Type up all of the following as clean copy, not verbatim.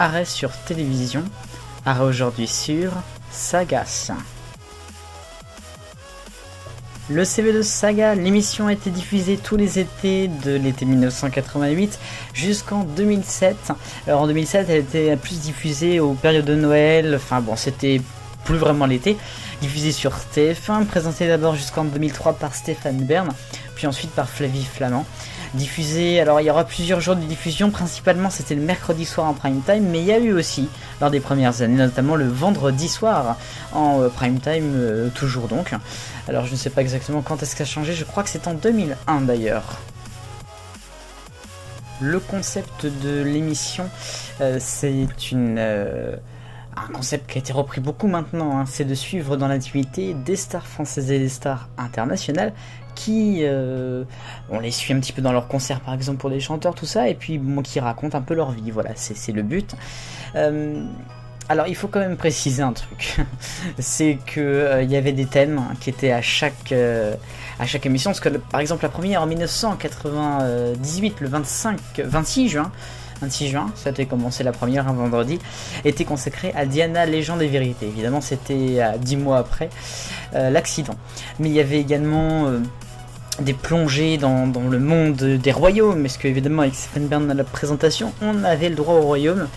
Arrêt sur télévision. Arrêt aujourd'hui sur Saga. Le CV de Saga, l'émission a été diffusée tous les étés de l'été 1988 jusqu'en 2007. Alors en 2007, elle était plus diffusée aux périodes de Noël, enfin bon, c'était plus vraiment l'été. Diffusée sur TF1, présentée d'abord jusqu'en 2003 par Stéphane Bern, puis ensuite par Flavie Flament. Diffusée, alors il y aura plusieurs jours de diffusion, principalement c'était le mercredi soir en prime time, mais il y a eu aussi, lors des premières années, notamment le vendredi soir en prime time, toujours donc. Alors je ne sais pas exactement quand est-ce qu'a changé, je crois que c'est en 2001 d'ailleurs. Le concept de l'émission, c'est un concept qui a été repris beaucoup maintenant, hein, c'est de suivre dans l'intimité des stars françaises et des stars internationales qui, on les suit un petit peu dans leurs concerts par exemple pour des chanteurs, tout ça, et puis bon, qui racontent un peu leur vie, voilà, c'est le but. Alors il faut quand même préciser un truc, c'est que il y avait des thèmes qui étaient à chaque émission, parce que par exemple la première en 1998, le 26 juin, ça a commencé la première un vendredi, était consacrée à Diana, légende et vérité. Évidemment, c'était 10 mois après l'accident. Mais il y avait également des plongées dans le monde des royaumes, parce qu'évidemment, avec Stéphane Bern à la présentation, on avait le droit au royaume.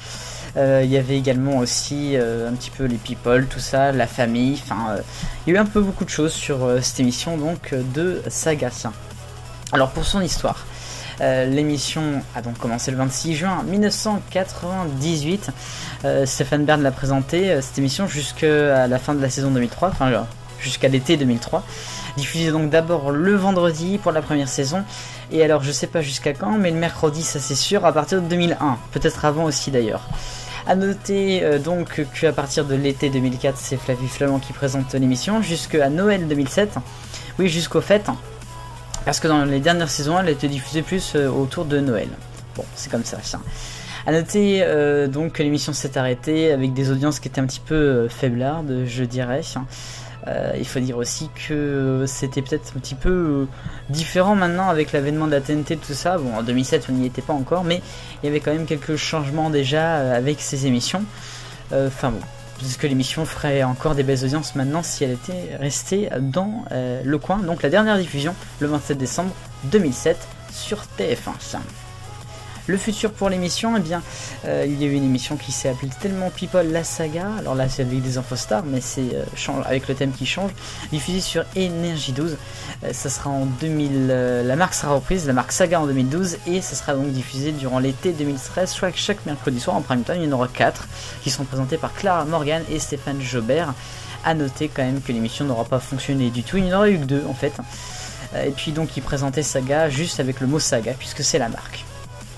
Il y avait également aussi un petit peu les people, tout ça, la famille, enfin, il y a eu un peu beaucoup de choses sur cette émission donc de Saga. Alors pour son histoire, l'émission a donc commencé le 26 juin 1998. Stéphane Bern l'a présenté cette émission jusqu'à la fin de la saison 2003, enfin jusqu'à l'été 2003. Diffusé donc d'abord le vendredi pour la première saison, et alors je sais pas jusqu'à quand, mais le mercredi ça c'est sûr, à partir de 2001, peut-être avant aussi d'ailleurs. A noter donc qu'à partir de l'été 2004, c'est Flavie Flament qui présente l'émission jusqu'à Noël 2007, oui jusqu'aux fêtes. Parce que dans les dernières saisons, elle a été diffusée plus autour de Noël. Bon, c'est comme ça. A noter donc que l'émission s'est arrêtée avec des audiences qui étaient un petit peu faiblardes, je dirais. Il faut dire aussi que c'était peut-être un petit peu différent maintenant avec l'avènement de la TNT, tout ça. Bon, en 2007, on n'y était pas encore, mais il y avait quand même quelques changements déjà avec ces émissions. Enfin bon. Parce que l'émission ferait encore des belles audiences maintenant si elle était restée dans le coin. Donc la dernière diffusion, le 27 décembre 2007 sur TF1. Le futur pour l'émission, eh bien, il y a eu une émission qui s'est appelée Tellement People la Saga. Alors là, c'est avec des infostars, mais c'est avec le thème qui change. Diffusée sur Énergie 12. Ça sera en 2000. La marque sera reprise, la marque Saga en 2012, et ça sera donc diffusé durant l'été 2013, soit chaque mercredi soir en prime time. Il y en aura 4 qui sont présentés par Clara Morgan et Stéphane Jobert. A noter quand même que l'émission n'aura pas fonctionné du tout. Il n'y en aura eu que 2 en fait. Et puis donc, ils présentaient Saga juste avec le mot Saga, puisque c'est la marque.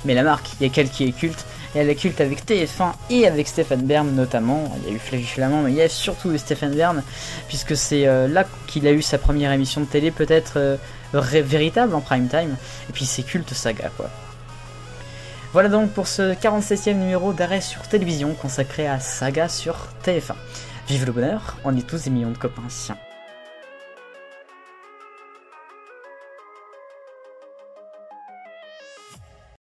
Mais la marque, il y a qu'elle qui est culte, et elle est culte avec TF1 et avec Stéphane Bern notamment. Il y a eu Flavie Flament, mais il y a surtout eu Stéphane Bern, puisque c'est là qu'il a eu sa première émission de télé, peut-être véritable en prime time, et puis c'est culte Saga quoi. Voilà donc pour ce 47e numéro d'Arrêt sur télévision consacré à Saga sur TF1. Vive le bonheur, on est tous des millions de copains.